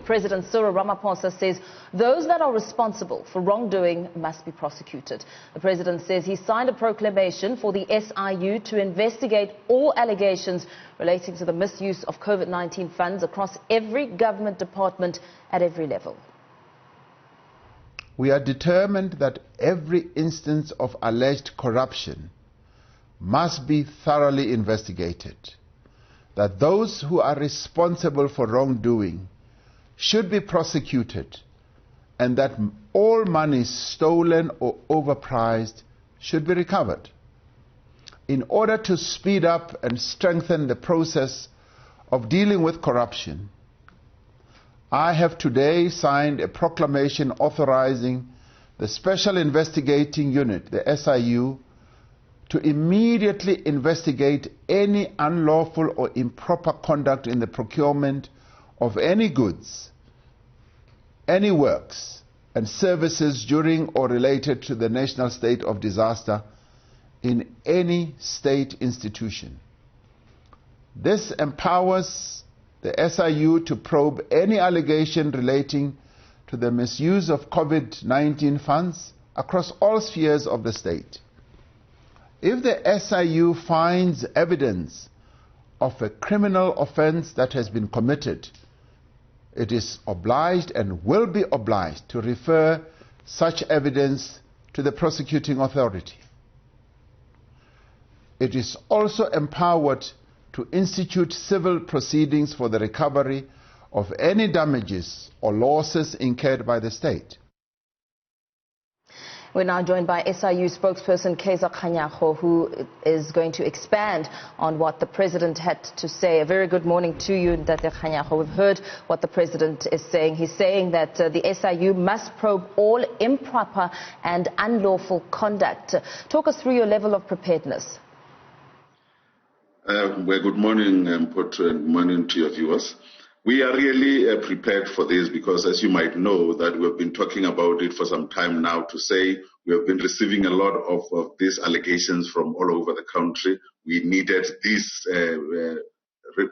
President Cyril Ramaphosa says those that are responsible for wrongdoing must be prosecuted. The president says he signed a proclamation for the SIU to investigate all allegations relating to the misuse of COVID-19 funds across every government department at every level. We are determined that every instance of alleged corruption must be thoroughly investigated, that those who are responsible for wrongdoing should be prosecuted, and that all money stolen or overpriced should be recovered. In order to speed up and strengthen the process of dealing with corruption, I have today signed a proclamation authorizing the Special Investigating Unit, the SIU, to immediately investigate any unlawful or improper conduct in the procurement of any goods, any works and services during or related to the national state of disaster in any state institution. This empowers the SIU to probe any allegation relating to the misuse of COVID-19 funds across all spheres of the state. If the SIU finds evidence of a criminal offense that has been committed, it is obliged and will be obliged to refer such evidence to the prosecuting authority. It is also empowered to institute civil proceedings for the recovery of any damages or losses incurred by the state. We're now joined by SIU spokesperson Kaizer Kganyago, who is going to expand on what the president had to say. A very good morning to you, Ntate Kganyago. We've heard what the president is saying. He's saying that the SIU must probe all improper and unlawful conduct. Talk us through your level of preparedness. Well, good morning, Mpho, and good morning to your viewers. We are really prepared for this because, as you might know, that we've been talking about it for some time now to say we have been receiving a lot of these allegations from all over the country. We needed this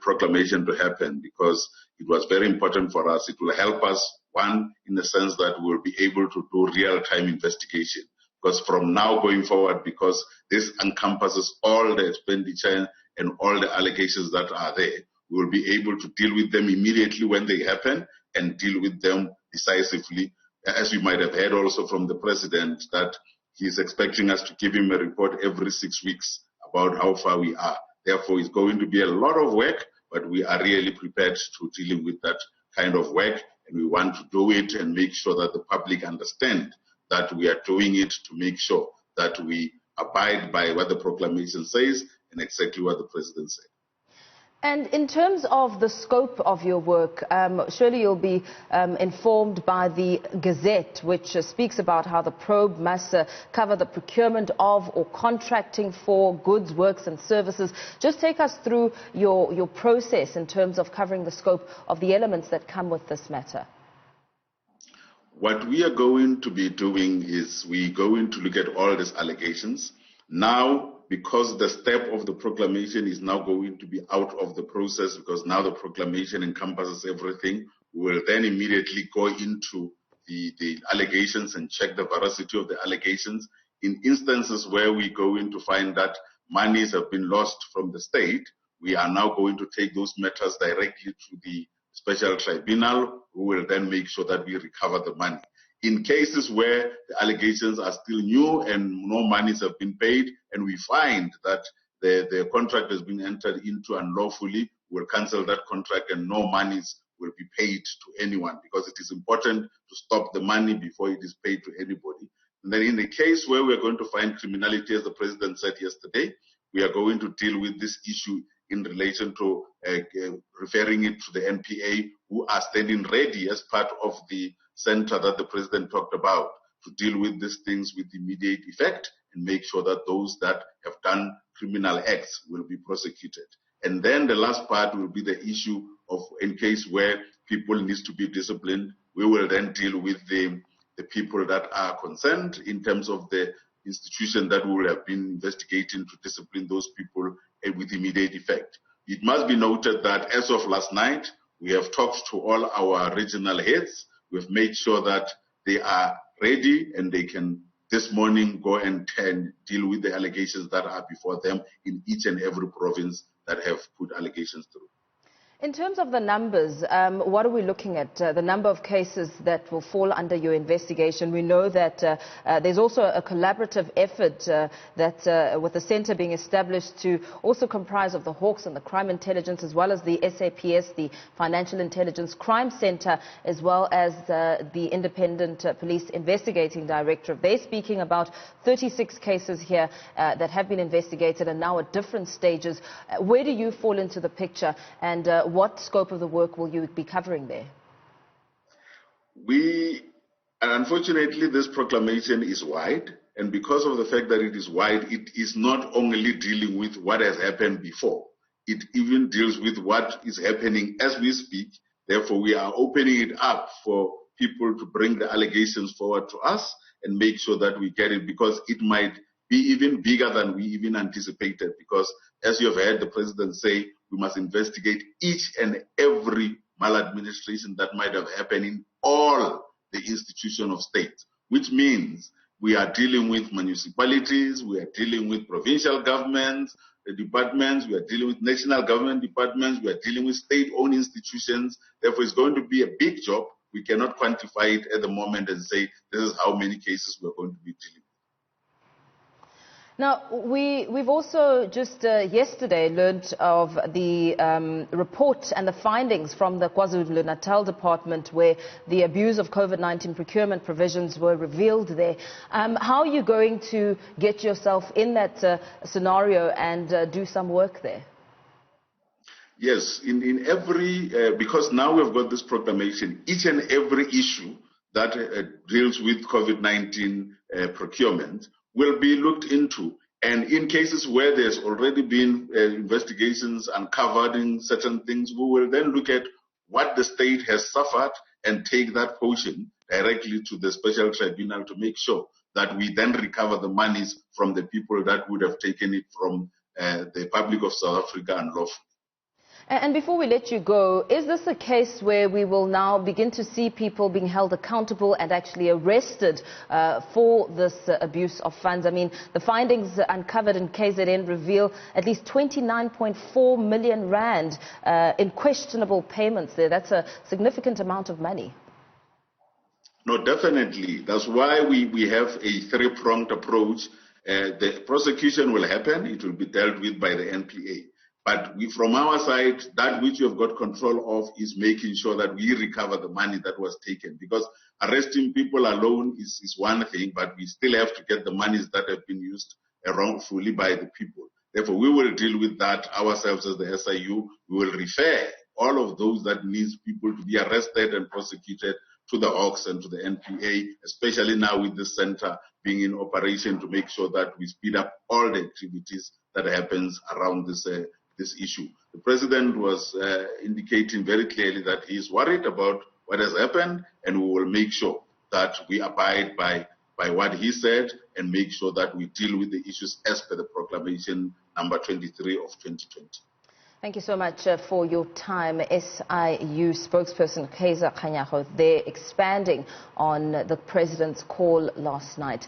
proclamation to happen because it was very important for us. It will help us, one, in the sense that we'll be able to do real-time investigation. Because from now going forward, because this encompasses all the expenditure and all the allegations that are there, we will be able to deal with them immediately when they happen and deal with them decisively. As you might have heard also from the president, that he's expecting us to give him a report every 6 weeks about how far we are. Therefore, it's going to be a lot of work, but we are really prepared to dealing with that kind of work, and we want to do it and make sure that the public understand that we are doing it to make sure that we abide by what the proclamation says and exactly what the president said. And in terms of the scope of your work, surely you'll be informed by the Gazette, which speaks about how the probe must cover the procurement of or contracting for goods, works and services. Just take us through your process in terms of covering the scope of the elements that come with this matter. What we are going to be doing is we're going to look at all these allegations. Now, because the step of the proclamation is now going to be out of the process, because now the proclamation encompasses everything, we will then immediately go into the allegations and check the veracity of the allegations. In instances where we're going to find that monies have been lost from the state, we are now going to take those matters directly to the special tribunal, who will then make sure that we recover the money. In cases where the allegations are still new and no monies have been paid, and we find that the contract has been entered into unlawfully, we'll cancel that contract and no monies will be paid to anyone, because it is important to stop the money before it is paid to anybody. And then in the case where we're going to find criminality, as the president said yesterday, we are going to deal with this issue in relation to referring it to the NPA, who are standing ready as part of the center that the president talked about to deal with these things with immediate effect and make sure that those that have done criminal acts will be prosecuted. And then the last part will be the issue of, in case where people need to be disciplined, we will then deal with the people that are concerned in terms of the institution that will have been investigating to discipline those people with immediate effect. It must be noted that as of last night, We have talked to all our regional heads. We've made sure that they are ready and they can this morning go and deal with the allegations that are before them in each and every province that have put allegations through. In terms of the numbers, what are we looking at? The number of cases that will fall under your investigation. We know that there's also a collaborative effort with the centre being established to also comprise of the Hawks and the Crime Intelligence, as well as the SAPS, the Financial Intelligence Crime Centre, as well as the Independent Police Investigating Directorate. They're speaking about 36 cases here that have been investigated and now at different stages. Where do you fall into the picture, and what scope of the work will you be covering there? Unfortunately, this proclamation is wide, and because of the fact that it is wide, it is not only dealing with what has happened before, it even deals with what is happening as we speak. Therefore, we are opening it up for people to bring the allegations forward to us and make sure that we get it, because it might be even bigger than we even anticipated, because as you have heard the President say, we must investigate each and every maladministration that might have happened in all the institutions of state, which means we are dealing with municipalities, we are dealing with provincial governments, the departments, we are dealing with national government departments, we are dealing with state-owned institutions. Therefore, it's going to be a big job. We cannot quantify it at the moment and say this is how many cases we're going to be dealing with. Now, we've also just yesterday learned of the report and the findings from the KwaZulu-Natal Department, where the abuse of COVID-19 procurement provisions were revealed there. How are you going to get yourself in that scenario and do some work there? Yes, in every, because now we've got this proclamation, each and every issue that deals with COVID-19 procurement will be looked into. And in cases where there's already been investigations uncovering certain things, we will then look at what the state has suffered and take that portion directly to the special tribunal to make sure that we then recover the monies from the people that would have taken it from the public of South Africa unlawfully. And before we let you go, is this a case where we will now begin to see people being held accountable and actually arrested for this abuse of funds? I mean, the findings uncovered in KZN reveal at least 29.4 million rand in questionable payments there. That's a significant amount of money. No, definitely. That's why we have a three-pronged approach. The prosecution will happen. It will be dealt with by the NPA. But from our side, that which we have got control of is making sure that we recover the money that was taken. Because arresting people alone is one thing, but we still have to get the monies that have been used wrongfully by the people. Therefore, we will deal with that ourselves as the SIU. We will refer all of those that needs people to be arrested and prosecuted to the Hawks and to the NPA, especially now with the center being in operation to make sure that we speed up all the activities that happens around this issue. The President was indicating very clearly that he is worried about what has happened, and we will make sure that we abide by what he said and make sure that we deal with the issues as per the proclamation number 23 of 2020. Thank you so much for your time. SIU spokesperson Kaizer Kganyago, they're expanding on the President's call last night.